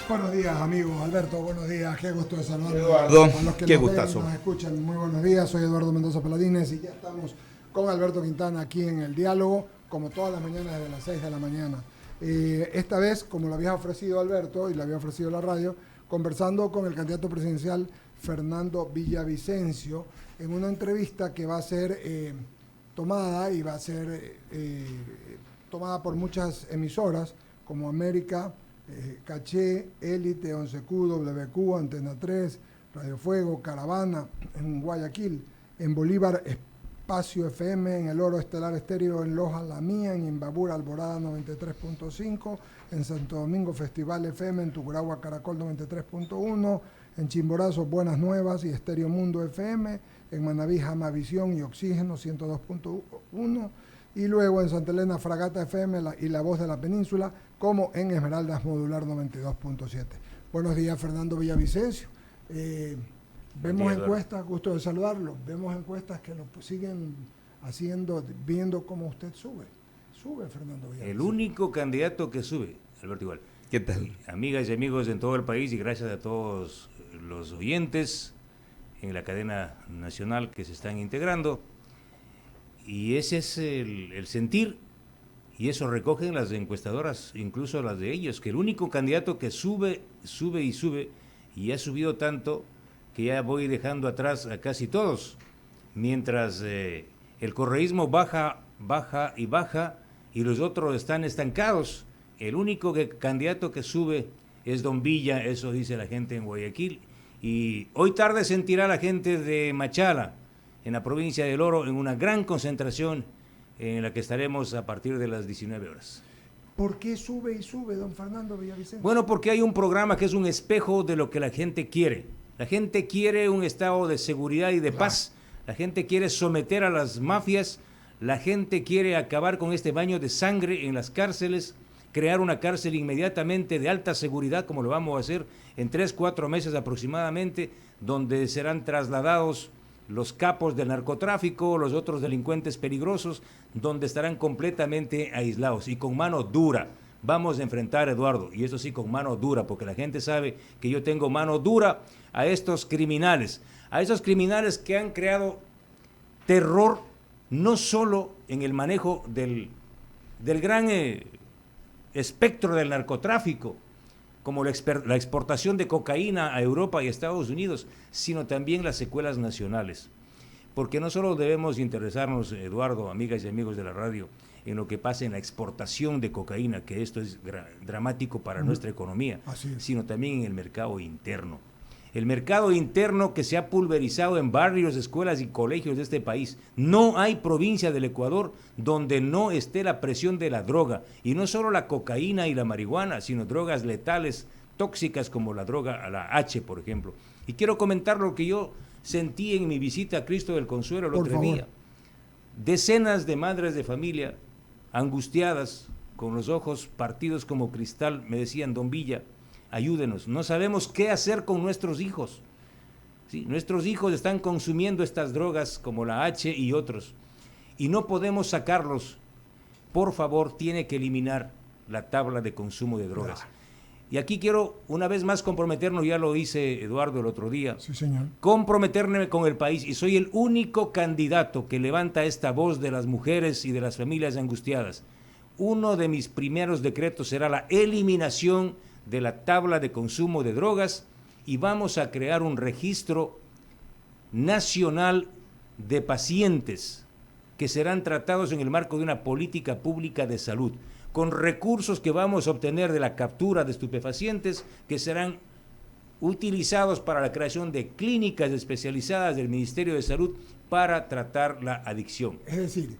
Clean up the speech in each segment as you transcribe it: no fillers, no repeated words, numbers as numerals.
Buenos días, amigos. Alberto, buenos días. Qué gusto de saludarlos. Eduardo, a los que qué nos ven y gustazo. nos escuchan, muy buenos días. Soy Eduardo Mendoza Paladines y ya estamos con Alberto Quintana aquí en El Diálogo, como todas las mañanas desde las 6 de la mañana. Esta vez, como lo había ofrecido Alberto y lo había ofrecido la radio, conversando con el candidato presidencial Fernando Villavicencio en una entrevista que va a ser tomada y va a ser tomada por muchas emisoras como América, Caché, Élite, 11Q, WQ, Antena 3, Radio Fuego, Caravana, en Guayaquil, en Bolívar, Espacio FM, en El Oro Estelar Estéreo, en Loja La Mía, en Imbabura Alborada 93.5, en Santo Domingo Festival FM, en Tuguragua Caracol 93.1, en Chimborazo Buenas Nuevas y Estéreo Mundo FM, en Manaví Jamavisión y Oxígeno 102.1, y luego en Santa Elena Fragata FM y La Voz de la Península, como en Esmeraldas Modular 92.7. Buenos días, Fernando Villavicencio. Vemos encuestas, gusto de saludarlo, vemos encuestas que lo siguen haciendo, viendo cómo usted sube. Sube, Fernando Villavicencio. El único candidato que sube, Alberto Igual. ¿Qué tal? Amigas y amigos en todo el país y gracias a todos los oyentes en la cadena nacional que se están integrando. Y ese es el sentir, y eso recogen las encuestadoras, incluso las de ellos, que el único candidato que sube, y ha subido tanto que ya voy dejando atrás a casi todos, mientras el correísmo baja, y los otros están estancados. El único candidato que sube es Don Villa, eso dice la gente en Guayaquil, y hoy tarde sentirá la gente de Machala, en la provincia del Oro, en una gran concentración en la que estaremos a partir de las 19 horas. ¿Por qué sube y sube, don Fernando Villavicencio? Bueno, porque hay un programa que es un espejo de lo que la gente quiere. La gente quiere un estado de seguridad y de paz. La gente quiere someter a las mafias. La gente quiere acabar con este baño de sangre en las cárceles, crear una cárcel inmediatamente de alta seguridad, como lo vamos a hacer en 3-4 meses aproximadamente, donde serán trasladados los capos del narcotráfico, los otros delincuentes peligrosos, donde estarán completamente aislados y con mano dura. Vamos a enfrentar, Eduardo, y eso sí con mano dura, porque la gente sabe que yo tengo mano dura a estos criminales que han creado terror, no solo en el manejo del gran espectro del narcotráfico, como la exportación de cocaína a Europa y Estados Unidos, sino también las secuelas nacionales. Porque no solo debemos interesarnos, Eduardo, amigas y amigos de la radio, en lo que pasa en la exportación de cocaína, que esto es dramático para nuestra economía, sino también en el mercado interno. El mercado interno que se ha pulverizado en barrios, escuelas y colegios de este país. No hay provincia del Ecuador donde no esté la presión de la droga. Y no solo la cocaína y la marihuana, sino drogas letales, tóxicas como la droga, la H, por ejemplo. Y quiero comentar lo que yo sentí en mi visita a Cristo del Consuelo el otro día. Decenas de madres de familia, angustiadas, con los ojos partidos como cristal, me decían: Don Villa, ayúdenos, no sabemos qué hacer con nuestros hijos. Sí, nuestros hijos están consumiendo estas drogas como la H y otros, y no podemos sacarlos. Por favor, tiene que eliminar la tabla de consumo de drogas. Y aquí quiero una vez más comprometernos, ya lo hice, Eduardo, el otro día. Sí, señor. Comprometerme con el país, y soy el único candidato que levanta esta voz de las mujeres y de las familias angustiadas. Uno de mis primeros decretos será la eliminación de la tabla de consumo de drogas, y vamos a crear un registro nacional de pacientes que serán tratados en el marco de una política pública de salud, con recursos que vamos a obtener de la captura de estupefacientes, que serán utilizados para la creación de clínicas especializadas del Ministerio de Salud para tratar la adicción. Es decir,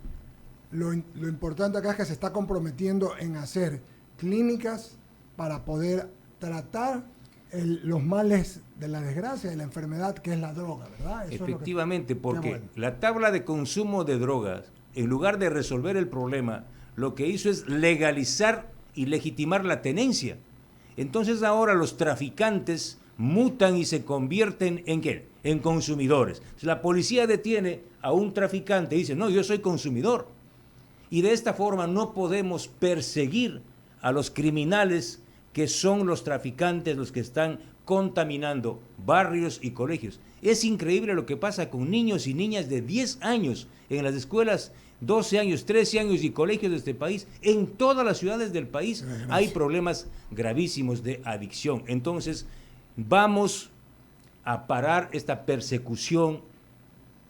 lo importante acá es que se está comprometiendo en hacer clínicas para poder tratar los males de la desgracia, de la enfermedad que es la droga, ¿verdad? Eso efectivamente, es porque bueno. La tabla de consumo de drogas, en lugar de resolver el problema, lo que hizo es legalizar y legitimar la tenencia. Entonces ahora los traficantes mutan y se convierten ¿en qué? En consumidores. Si la policía detiene a un traficante y dice: no, yo soy consumidor. Y de esta forma no podemos perseguir a los criminales que son los traficantes los que están contaminando barrios y colegios. Es increíble lo que pasa con niños y niñas de 10 años en las escuelas, 12 años, 13 años y colegios de este país. En todas las ciudades del país hay problemas gravísimos de adicción. Entonces, vamos a parar esta persecución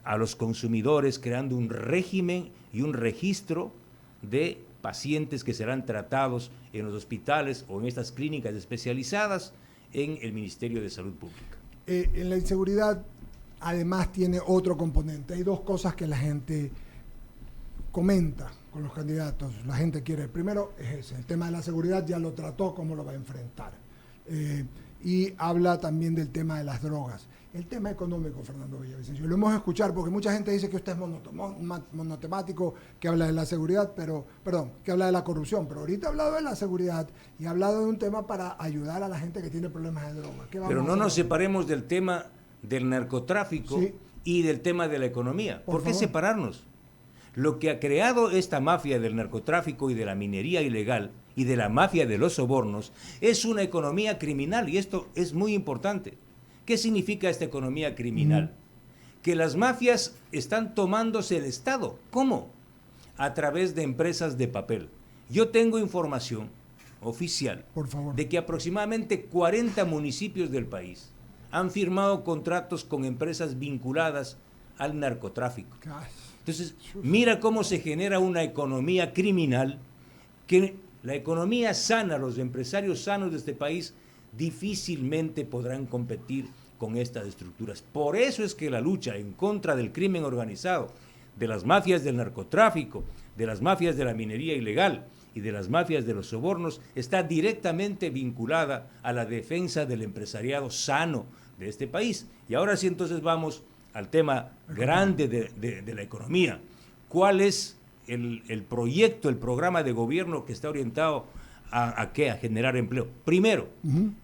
a los consumidores creando un régimen y un registro de pacientes que serán tratados en los hospitales o en estas clínicas especializadas en el Ministerio de Salud Pública. En la inseguridad, además, tiene otro componente. Hay dos cosas que la gente comenta con los candidatos. La gente quiere, primero es ese, el tema de la seguridad, ya lo trató, cómo lo va a enfrentar. Y habla también del tema de las drogas. El tema económico, Fernando Villavicencio, lo hemos escuchado porque mucha gente dice que usted es monotemático, que habla de la seguridad, que habla de la corrupción, pero ahorita ha hablado de la seguridad y ha hablado de un tema para ayudar a la gente que tiene problemas de drogas. Pero no nos separemos del tema del narcotráfico y del tema de la economía. ¿Por qué separarnos? Lo que ha creado esta mafia del narcotráfico y de la minería ilegal y de la mafia de los sobornos es una economía criminal, y esto es muy importante. ¿Qué significa esta economía criminal? Que las mafias están tomándose el Estado. ¿Cómo? A través de empresas de papel. Yo tengo información oficial de que aproximadamente 40 municipios del país han firmado contratos con empresas vinculadas al narcotráfico. Entonces, mira cómo se genera una economía criminal, que la economía sana, los empresarios sanos de este país difícilmente podrán competir con estas estructuras. Por eso es que la lucha en contra del crimen organizado, de las mafias del narcotráfico, de las mafias de la minería ilegal y de las mafias de los sobornos está directamente vinculada a la defensa del empresariado sano de este país. Y ahora sí, entonces vamos al tema grande de la economía. ¿Cuál es el proyecto, el programa de gobierno que está orientado a qué? A generar empleo. Primero,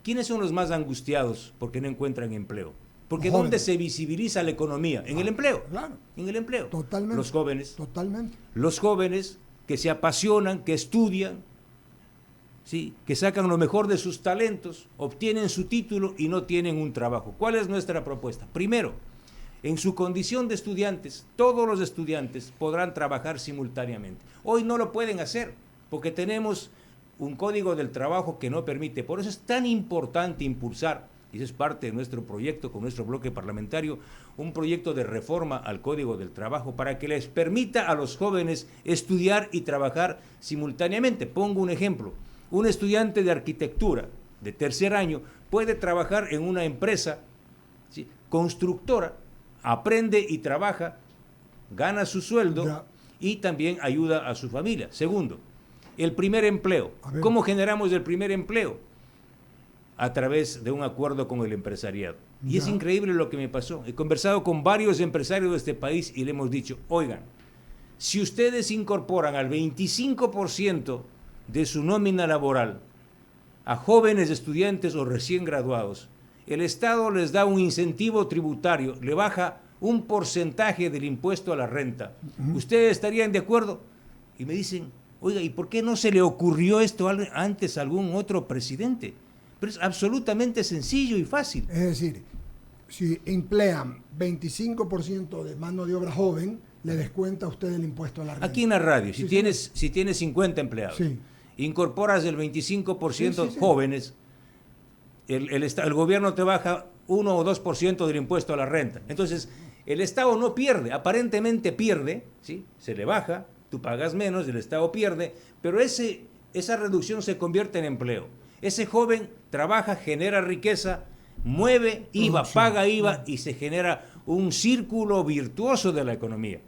¿quiénes son los más angustiados porque no encuentran empleo? Porque ¿dónde se visibiliza la economía? En el empleo. Claro. En el empleo. Totalmente. Los jóvenes. Totalmente. Los jóvenes que se apasionan, que estudian, ¿sí? Que sacan lo mejor de sus talentos, obtienen su título y no tienen un trabajo. ¿Cuál es nuestra propuesta? Primero, en su condición de estudiantes, todos los estudiantes podrán trabajar simultáneamente. Hoy no lo pueden hacer porque tenemos un código del trabajo que no permite. Por eso es tan importante impulsar, y eso es parte de nuestro proyecto con nuestro bloque parlamentario, un proyecto de reforma al código del trabajo para que les permita a los jóvenes estudiar y trabajar simultáneamente. Pongo un ejemplo. Un estudiante de arquitectura de tercer año puede trabajar en una empresa, ¿sí?, constructora, aprende y trabaja, gana su sueldo y también ayuda a su familia. Segundo, el primer empleo. ¿Cómo generamos el primer empleo? A través de un acuerdo con el empresariado. Y es increíble lo que me pasó. He conversado con varios empresarios de este país y le hemos dicho, oigan, si ustedes incorporan al 25% de su nómina laboral a jóvenes estudiantes o recién graduados, el Estado les da un incentivo tributario, le baja un porcentaje del impuesto a la renta. ¿Ustedes estarían de acuerdo? Y me dicen, oiga, ¿y por qué no se le ocurrió esto antes a algún otro presidente? Pero es absolutamente sencillo y fácil. Es decir, si emplean 25% de mano de obra joven, le descuenta a usted el impuesto a la renta. Aquí en la radio, si tienes 50 empleados, incorporas el 25% jóvenes, el gobierno te baja 1 o 2% del impuesto a la renta. Entonces, el Estado no pierde, aparentemente pierde, ¿sí? Se le baja, tú pagas menos, el Estado pierde, pero esa reducción se convierte en empleo. Ese joven trabaja, genera riqueza, mueve IVA, paga IVA y se genera un círculo virtuoso de la economía.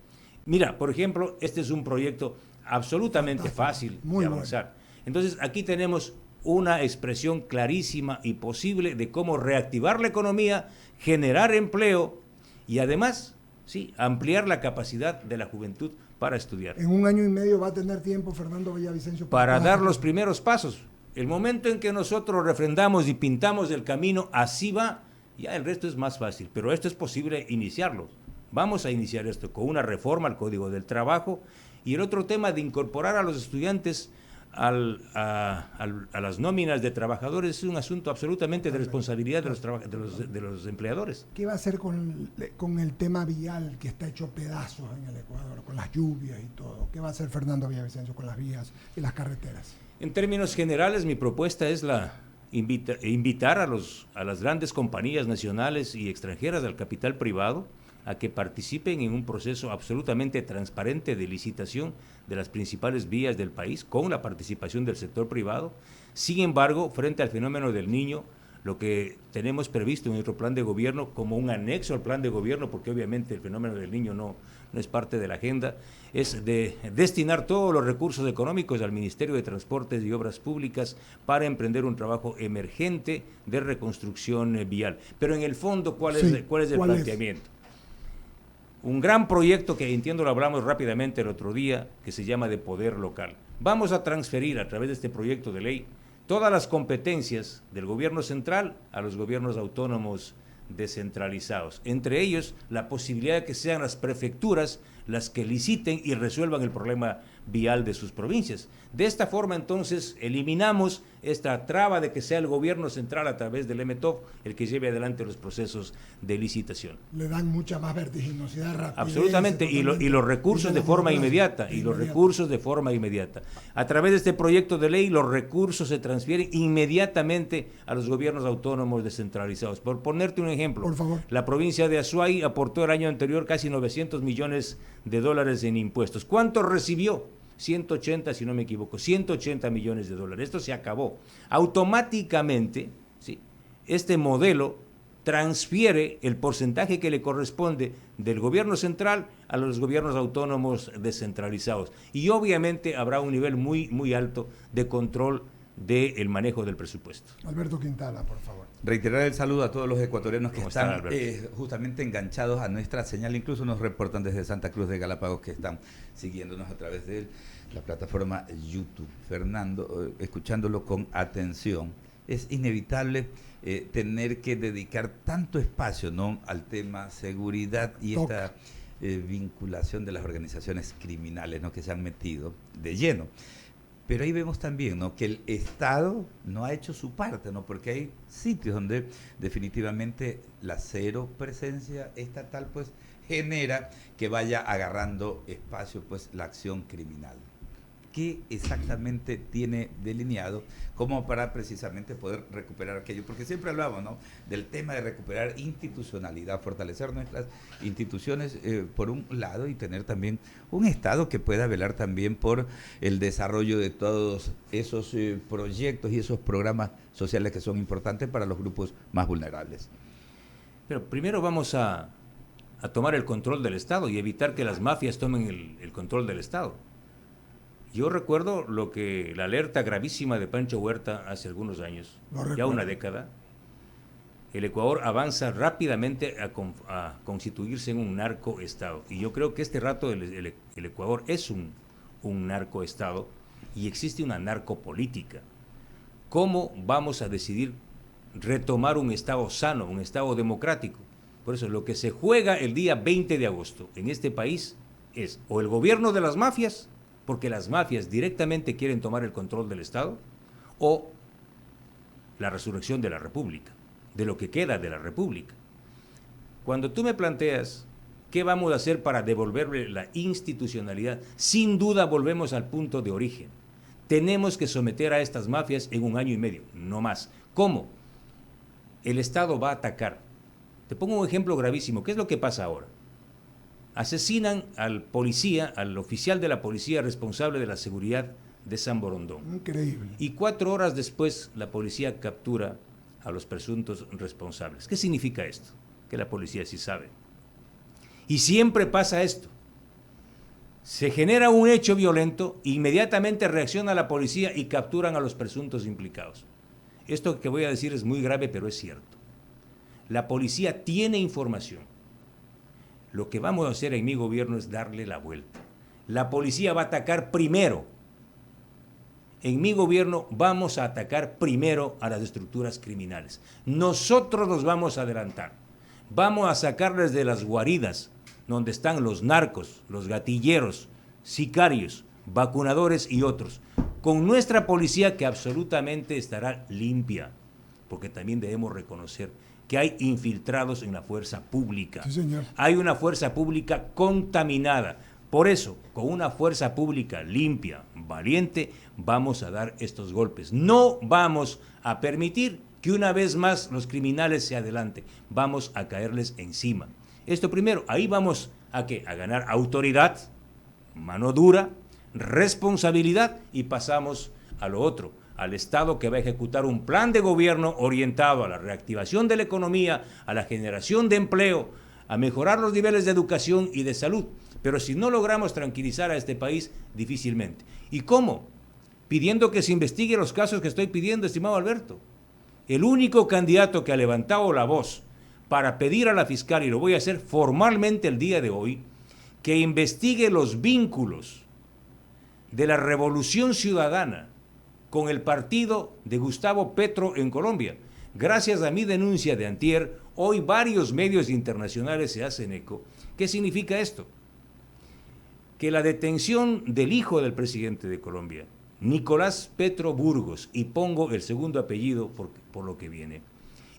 Mira, por ejemplo, este es un proyecto absolutamente fácil de avanzar. Entonces, aquí tenemos una expresión clarísima y posible de cómo reactivar la economía, generar empleo y además, sí, ampliar la capacidad de la juventud para estudiar. En 1 año y medio va a tener tiempo Fernando Villavicencio para dar los primeros pasos. El momento en que nosotros refrendamos y pintamos el camino, así va, ya el resto es más fácil, pero esto es posible iniciarlo. Vamos a iniciar esto con una reforma al Código del Trabajo y el otro tema de incorporar a los estudiantes a las nóminas de trabajadores es un asunto absolutamente de responsabilidad de los empleadores. ¿Qué va a hacer con el tema vial que está hecho pedazos en el Ecuador, con las lluvias y todo? ¿Qué va a hacer Fernando Villavicencio con las vías y las carreteras? En términos generales, mi propuesta es invitar a las grandes compañías nacionales y extranjeras, al capital privado, a que participen en un proceso absolutamente transparente de licitación de las principales vías del país, con la participación del sector privado. Sin embargo, frente al fenómeno del Niño, lo que tenemos previsto en nuestro plan de gobierno, como un anexo al plan de gobierno, porque obviamente el fenómeno del Niño no es parte de la agenda, es de destinar todos los recursos económicos al Ministerio de Transportes y Obras Públicas para emprender un trabajo emergente de reconstrucción vial. Pero en el fondo, ¿cuál es el planteamiento? Un gran proyecto que entiendo lo hablamos rápidamente el otro día, que se llama de poder local. Vamos a transferir a través de este proyecto de ley todas las competencias del gobierno central a los gobiernos autónomos descentralizados. Entre ellos, la posibilidad de que sean las prefecturas las que liciten y resuelvan el problema vial de sus provincias. De esta forma, entonces, eliminamos esta traba de que sea el gobierno central a través del MTOP el que lleve adelante los procesos de licitación. Le dan mucha más vertiginosidad, rapidez. Absolutamente, y los recursos de forma inmediata, A través de este proyecto de ley, los recursos se transfieren inmediatamente a los gobiernos autónomos descentralizados. Por ponerte un ejemplo, por favor. La provincia de Azuay aportó el año anterior casi 900 millones de dólares en impuestos. ¿Cuánto recibió? 180, si no me equivoco, 180 millones de dólares. Esto se acabó. Automáticamente, ¿sí?, este modelo transfiere el porcentaje que le corresponde del gobierno central a los gobiernos autónomos descentralizados. Y obviamente habrá un nivel muy, muy alto de control del manejo del presupuesto. Alberto Quintana, por favor. Reiterar el saludo a todos los ecuatorianos que están justamente enganchados a nuestra señal. Incluso nos reportan desde Santa Cruz de Galápagos que están siguiéndonos a través de la plataforma YouTube. Fernando, escuchándolo con atención, es inevitable tener que dedicar tanto espacio, ¿no?, al tema seguridad y esta vinculación de las organizaciones criminales, ¿no?, que se han metido de lleno. Pero ahí vemos también, ¿no?, que el Estado no ha hecho su parte, ¿no?, porque hay sitios donde definitivamente la cero presencia estatal pues genera que vaya agarrando espacio pues la acción criminal. ¿Qué exactamente tiene delineado como para precisamente poder recuperar aquello? Porque siempre hablamos, ¿no?, del tema de recuperar institucionalidad, fortalecer nuestras instituciones por un lado, y tener también un Estado que pueda velar también por el desarrollo de todos esos proyectos y esos programas sociales que son importantes para los grupos más vulnerables. Pero primero vamos a tomar el control del Estado y evitar que las mafias tomen el control del Estado. Yo recuerdo la alerta gravísima de Pancho Huerta hace algunos años, ya una década. El Ecuador avanza rápidamente a constituirse en un narcoestado. Y yo creo que este rato el Ecuador es un narcoestado y existe una narcopolítica. ¿Cómo vamos a decidir retomar un Estado sano, un Estado democrático? Por eso lo que se juega el día 20 de agosto en este país es o el gobierno de las mafias, porque las mafias directamente quieren tomar el control del Estado, o la resurrección de la República, de lo que queda de la República. Cuando tú me planteas qué vamos a hacer para devolverle la institucionalidad, sin duda volvemos al punto de origen. Tenemos que someter a estas mafias en 1 año y medio, no más. ¿Cómo? El Estado va a atacar. Te pongo un ejemplo gravísimo. ¿Qué es lo que pasa ahora? Asesinan al policía, al oficial de la policía responsable de la seguridad de San Borondón. Increíble. Y 4 horas después la policía captura a los presuntos responsables. ¿Qué significa esto? Que la policía sí sabe. Y siempre pasa esto. Se genera un hecho violento, inmediatamente reacciona la policía y capturan a los presuntos implicados. Esto que voy a decir es muy grave, pero es cierto. La policía tiene información. Lo que vamos a hacer en mi gobierno es darle la vuelta. La policía va a atacar primero. En mi gobierno vamos a atacar primero a las estructuras criminales. Nosotros nos vamos a adelantar. Vamos a sacarles de las guaridas donde están los narcos, los gatilleros, sicarios, vacunadores y otros. con nuestra policía que absolutamente estará limpia, porque también debemos reconocer que hay infiltrados en la fuerza pública. Sí, señor. Hay una fuerza pública contaminada. Por eso, con una fuerza pública limpia, valiente, vamos a dar estos golpes. No vamos a permitir que una vez más los criminales se adelanten. Vamos a caerles encima. Esto primero, ahí vamos a ¿qué? A ganar autoridad, mano dura, responsabilidad, y pasamos a lo otro, al Estado que va a ejecutar un plan de gobierno orientado a la reactivación de la economía, a la generación de empleo, a mejorar los niveles de educación y de salud. Pero si no logramos tranquilizar a este país, difícilmente. ¿Y cómo? Pidiendo que se investigue los casos que estoy pidiendo, estimado Alberto. El único candidato que ha levantado la voz para pedir a la fiscal, y lo voy a hacer formalmente el día de hoy, que investigue los vínculos de la Revolución Ciudadana con el partido de Gustavo Petro en Colombia. Gracias a mi denuncia de antier, hoy varios medios internacionales se hacen eco. ¿Qué significa esto? Que la detención del hijo del presidente de Colombia, Nicolás Petro Burgos, y pongo el segundo apellido por lo que viene,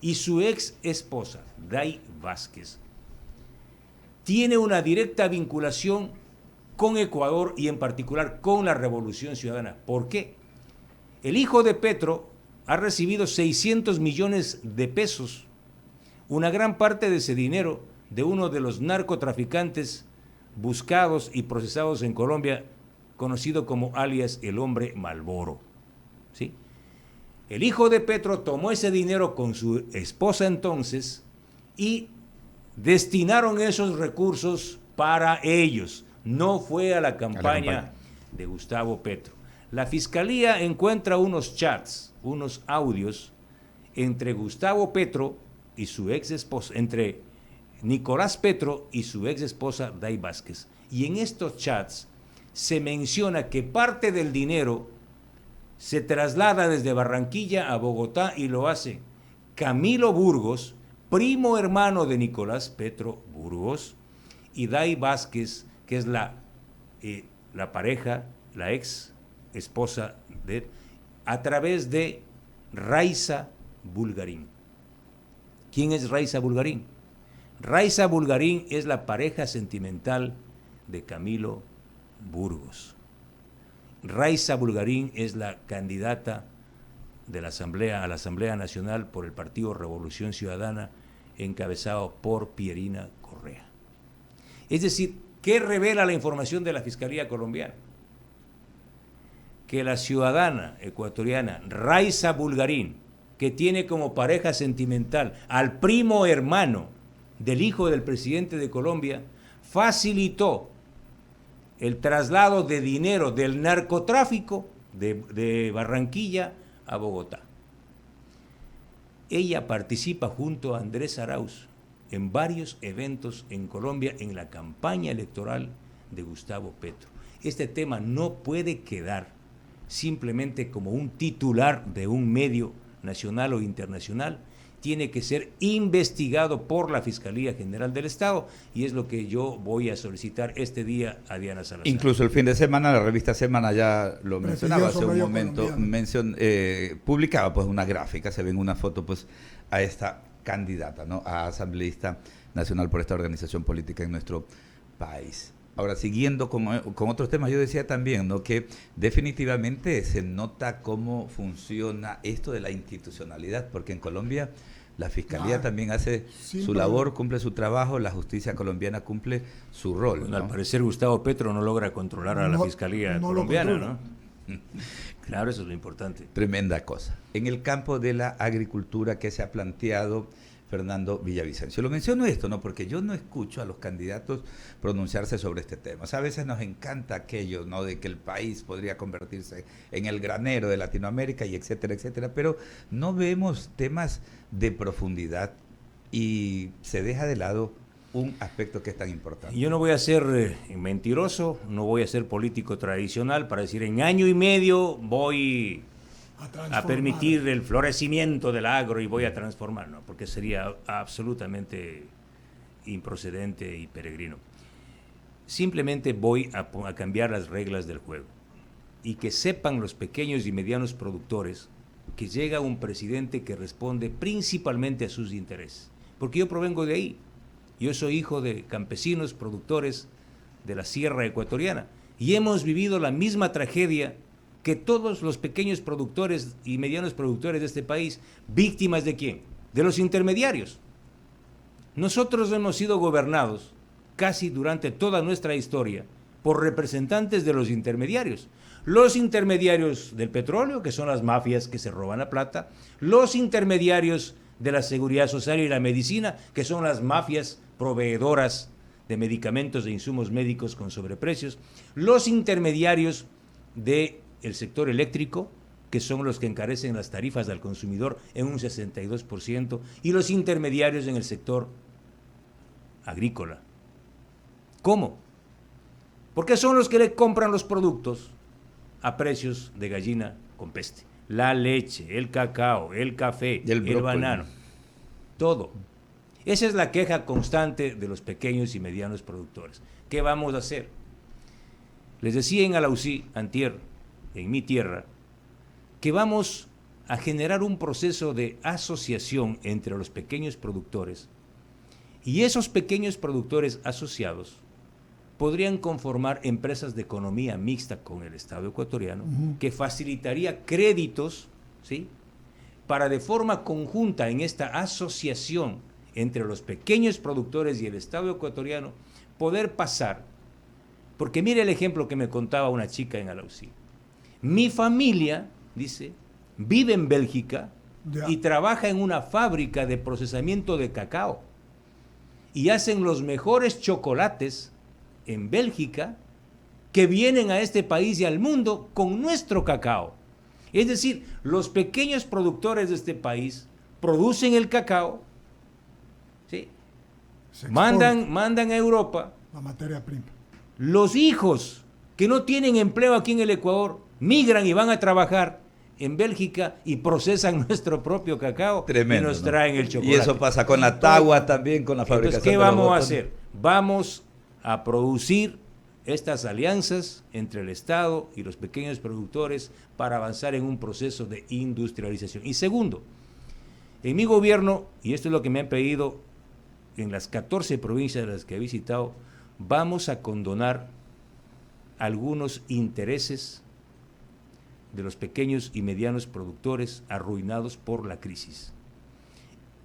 y su ex esposa, Day Vázquez, tiene una directa vinculación con Ecuador y en particular con la Revolución Ciudadana. ¿Por qué? El hijo de Petro ha recibido 600 millones de pesos, una gran parte de ese dinero de uno de los narcotraficantes buscados y procesados en Colombia, conocido como alias el Hombre Malboro. ¿Sí? El hijo de Petro tomó ese dinero con su esposa entonces y destinaron esos recursos para ellos. No fue a la campaña de Gustavo Petro. La fiscalía encuentra unos chats, unos audios entre Gustavo Petro y su ex esposa, entre Nicolás Petro y su ex esposa Day Vázquez. Y en estos chats se menciona que parte del dinero se traslada desde Barranquilla a Bogotá y lo hace Camilo Burgos, primo hermano de Nicolás Petro Burgos, y Day Vázquez, que es la pareja, la ex esposa de él, a través de Raiza Bulgarín. ¿Quién es Raiza Bulgarín? Raiza Bulgarín es la pareja sentimental de Camilo Burgos. Raiza Bulgarín es la candidata de la Asamblea, a la Asamblea Nacional por el Partido Revolución Ciudadana, encabezado por Pierina Correa. Es decir, ¿qué revela la información de la Fiscalía colombiana? Que la ciudadana ecuatoriana Raiza Bulgarín, que tiene como pareja sentimental al primo hermano del hijo del presidente de Colombia, facilitó el traslado de dinero del narcotráfico de Barranquilla a Bogotá. Ella participa junto a Andrés Arauz en varios eventos en Colombia en la campaña electoral de Gustavo Petro. Este tema no puede quedar simplemente como un titular de un medio nacional o internacional, tiene que ser investigado por la Fiscalía General del Estado, y es lo que yo voy a solicitar este día a Diana Salazar. Incluso el fin de semana, la revista Semana ya lo mencionaba hace un momento, publicaba pues una gráfica, se ven una foto pues a esta candidata, ¿no?, a asambleísta nacional por esta organización política en nuestro país. Ahora, siguiendo con otros temas, yo decía también, ¿no?, que definitivamente se nota cómo funciona esto de la institucionalidad, porque en Colombia la Fiscalía también hace su labor, cumple su trabajo, la justicia colombiana cumple su rol. Bueno, ¿no? Al parecer Gustavo Petro no logra controlar a la Fiscalía colombiana, ¿no? Claro, eso es lo importante. Tremenda cosa. En el campo de la agricultura, ¿qué se ha planteado Fernando Villavicencio? Lo menciono esto, ¿no?, porque yo no escucho a los candidatos pronunciarse sobre este tema. O sea, a veces nos encanta aquello, ¿no?, de que el país podría convertirse en el granero de Latinoamérica y etcétera, etcétera, pero no vemos temas de profundidad y se deja de lado un aspecto que es tan importante. Yo no voy a ser mentiroso, no voy a ser político tradicional para decir en año y medio voy a permitir el florecimiento del agro y voy a transformar, no, porque sería absolutamente improcedente y peregrino. Simplemente voy a cambiar las reglas del juego. y que sepan los pequeños y medianos productores que llega un presidente que responde principalmente a sus intereses. Porque yo provengo de ahí. Yo soy hijo de campesinos, productores de la sierra ecuatoriana, y hemos vivido la misma tragedia que todos los pequeños productores y medianos productores de este país, víctimas ¿de quién? De los intermediarios. Nosotros hemos sido gobernados casi durante toda nuestra historia por representantes de los intermediarios. Los intermediarios del petróleo, que son las mafias que se roban la plata, los intermediarios de la seguridad social y la medicina, que son las mafias proveedoras de medicamentos e insumos médicos con sobreprecios, los intermediarios del sector eléctrico, que son los que encarecen las tarifas al consumidor en un 62%, y los intermediarios en el sector agrícola. ¿Cómo? Porque son los que le compran los productos a precios de gallina con peste. La leche, el cacao, el café, el banano, todo. Esa es la queja constante de los pequeños y medianos productores. ¿Qué vamos a hacer? Les decía en Alausí, antier, en mi tierra, que vamos a generar un proceso de asociación entre los pequeños productores, y esos pequeños productores asociados podrían conformar empresas de economía mixta con el Estado ecuatoriano, que facilitaría créditos, ¿sí?, para de forma conjunta en esta asociación entre los pequeños productores y el Estado ecuatoriano poder pasar. Porque mire el ejemplo que me contaba una chica en Alausí. Mi familia, dice, vive en Bélgica y trabaja en una fábrica de procesamiento de cacao. Y hacen los mejores chocolates en Bélgica que vienen a este país y al mundo con nuestro cacao. Es decir, los pequeños productores de este país producen el cacao, ¿sí?, mandan a Europa. La materia prima. Los hijos que no tienen empleo aquí en el Ecuador migran y van a trabajar en Bélgica y procesan nuestro propio cacao. Tremendo, y nos traen el chocolate. Y eso pasa con la tagua también, con la fabricación. Entonces, ¿qué vamos a hacer? Vamos a producir estas alianzas entre el Estado y los pequeños productores para avanzar en un proceso de industrialización. Y segundo, en mi gobierno, y esto es lo que me han pedido en las 14 provincias de las que he visitado, vamos a condonar algunos intereses de los pequeños y medianos productores arruinados por la crisis.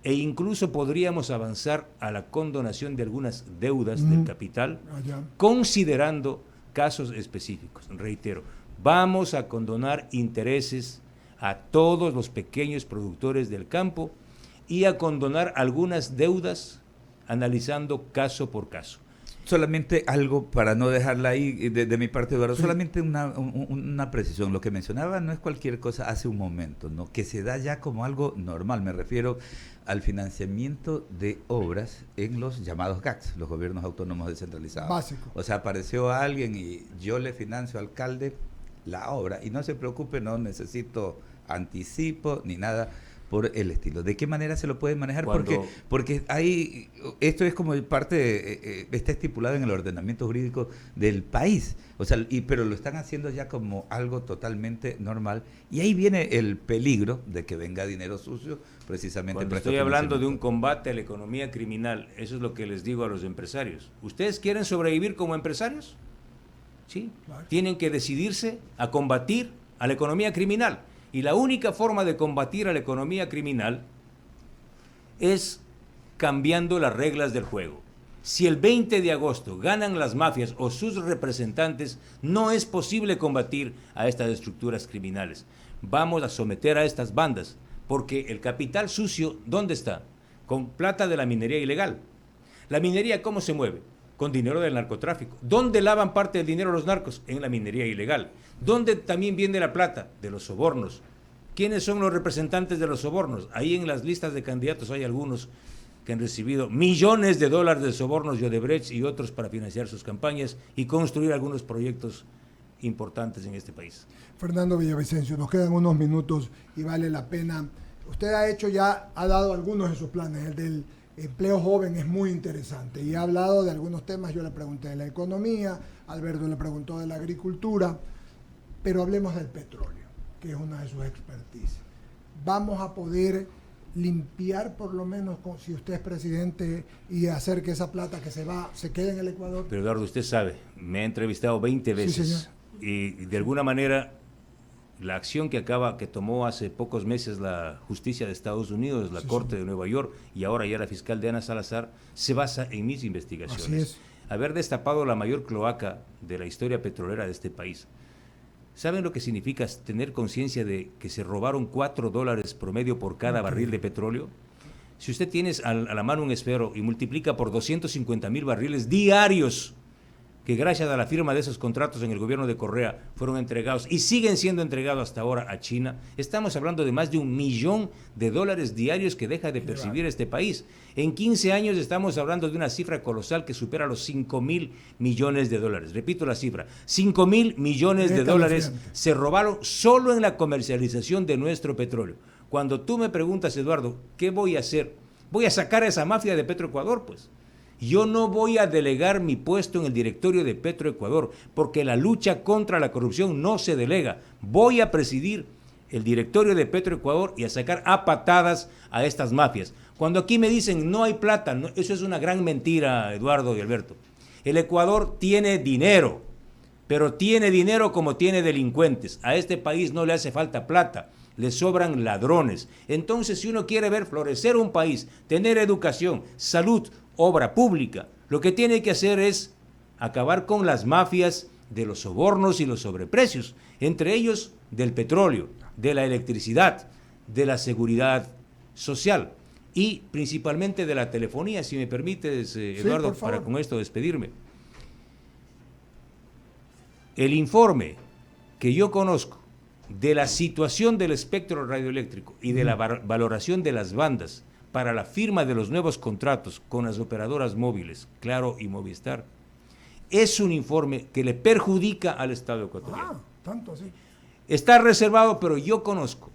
E incluso podríamos avanzar a la condonación de algunas deudas del capital, considerando casos específicos. Reitero, vamos a condonar intereses a todos los pequeños productores del campo y a condonar algunas deudas analizando caso por caso. Solamente algo para no dejarla ahí de mi parte, Eduardo, solamente una precisión. Lo que mencionaba no es cualquier cosa hace un momento, ¿no?, que se da ya como algo normal. Me refiero al financiamiento de obras en los llamados GACS, los gobiernos autónomos descentralizados. Básico. O sea, apareció alguien y yo le financio al alcalde la obra y no se preocupe, no necesito anticipo ni nada por el estilo. ¿De qué manera se lo pueden manejar? Porque hay, esto es como parte, está estipulado en el ordenamiento jurídico del país, o sea, pero lo están haciendo ya como algo totalmente normal, y ahí viene el peligro de que venga dinero sucio, precisamente. Cuando estoy hablando de un combate a la economía criminal, eso es lo que les digo a los empresarios. ¿Ustedes quieren sobrevivir como empresarios? Sí, claro. Tienen que decidirse a combatir a la economía criminal. Y la única forma de combatir a la economía criminal es cambiando las reglas del juego. Si el 20 de agosto ganan las mafias o sus representantes, no es posible combatir a estas estructuras criminales. Vamos a someter a estas bandas, porque el capital sucio, ¿dónde está? Con plata de la minería ilegal. ¿La minería cómo se mueve? Con dinero del narcotráfico. ¿Dónde lavan parte del dinero los narcos? En la minería ilegal. ¿Dónde también viene la plata? De los sobornos. ¿Quiénes son los representantes de los sobornos? Ahí en las listas de candidatos hay algunos que han recibido millones de dólares de sobornos de Odebrecht y otros para financiar sus campañas y construir algunos proyectos importantes en este país. Fernando Villavicencio, nos quedan unos minutos y vale la pena. Usted ha dado algunos de sus planes, el del empleo joven es muy interesante y ha hablado de algunos temas. Yo le pregunté de la economía, Alberto le preguntó de la agricultura. Pero hablemos del petróleo, que es una de sus expertise. Vamos a poder limpiar por lo menos, si usted es presidente, y hacer que esa plata que se quede en el Ecuador. Pero Eduardo, usted sabe, me ha entrevistado 20 veces, sí, y de alguna manera la acción que tomó hace pocos meses la justicia de Estados Unidos, la Corte de Nueva York, y ahora ya la fiscal Diana Salazar, se basa en mis investigaciones. Así es. Haber destapado la mayor cloaca de la historia petrolera de este país. ¿Saben lo que significa tener conciencia de que se robaron $4 promedio por cada barril de petróleo? Si usted tiene a la mano un esfero y multiplica por 250,000 barriles diarios, que gracias a la firma de esos contratos en el gobierno de Correa fueron entregados y siguen siendo entregados hasta ahora a China, estamos hablando de más de $1 millón diarios que deja de percibir este país. En 15 años estamos hablando de una cifra colosal que supera los $5,000 millones. Repito la cifra, $5,000 millones se robaron solo en la comercialización de nuestro petróleo. Cuando tú me preguntas, Eduardo, ¿qué voy a hacer? Voy a sacar a esa mafia de Petroecuador, pues. Yo no voy a delegar mi puesto en el directorio de Petroecuador, porque la lucha contra la corrupción no se delega. Voy a presidir el directorio de Petroecuador y a sacar a patadas a estas mafias. Cuando aquí me dicen no hay plata, no, eso es una gran mentira, Eduardo y Alberto. El Ecuador tiene dinero, pero tiene dinero como tiene delincuentes. A este país no le hace falta plata, le sobran ladrones. Entonces, si uno quiere ver florecer un país, tener educación, salud, obra pública, lo que tiene que hacer es acabar con las mafias de los sobornos y los sobreprecios, entre ellos del petróleo, de la electricidad, de la seguridad social y principalmente de la telefonía, si me permites, Eduardo, para con esto despedirme. El informe que yo conozco de la situación del espectro radioeléctrico y de la valoración de las bandas para la firma de los nuevos contratos con las operadoras móviles, Claro y Movistar, es un informe que le perjudica al Estado ecuatoriano. Tanto así. Está reservado, pero yo conozco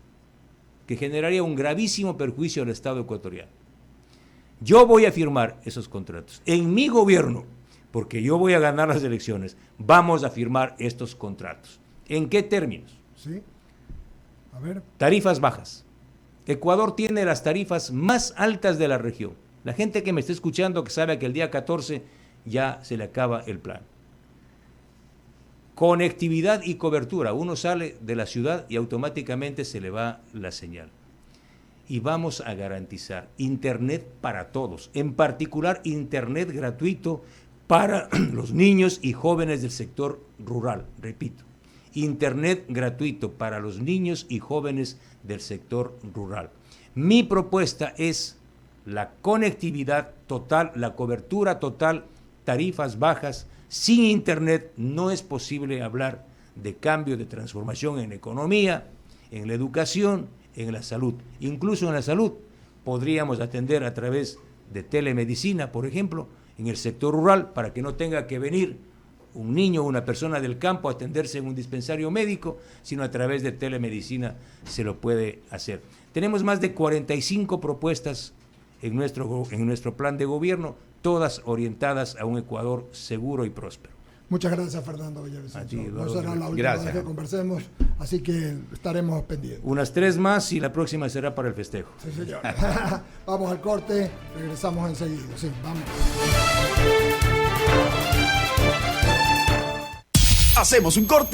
que generaría un gravísimo perjuicio al Estado ecuatoriano. Yo voy a firmar esos contratos. En mi gobierno, porque yo voy a ganar las elecciones, vamos a firmar estos contratos. ¿En qué términos? Sí. A ver. Tarifas bajas. Ecuador tiene las tarifas más altas de la región. La gente que me está escuchando, que sabe que el día 14 ya se le acaba el plan. Conectividad y cobertura. Uno sale de la ciudad y automáticamente se le va la señal. Y vamos a garantizar Internet para todos, en particular Internet gratuito para los niños y jóvenes del sector rural. Repito, Internet gratuito para los niños y jóvenes del sector rural. Mi propuesta es la conectividad total, la cobertura total, tarifas bajas. Sin Internet no es posible hablar de cambio, de transformación en economía, en la educación, en la salud. Incluso en la salud podríamos atender a través de telemedicina, por ejemplo, en el sector rural, para que no tenga que venir un niño o una persona del campo a atenderse en un dispensario médico, sino a través de telemedicina se lo puede hacer. Tenemos más de 45 propuestas en nuestro plan de gobierno, todas orientadas a un Ecuador seguro y próspero. Muchas gracias, Fernando Villavicencio. Eduardo, no será la última vez que conversemos, así que estaremos pendientes. Unas 3 más y la próxima será para el festejo. Sí, señor. Vamos al corte, regresamos enseguida. Sí, vamos. Hacemos un corte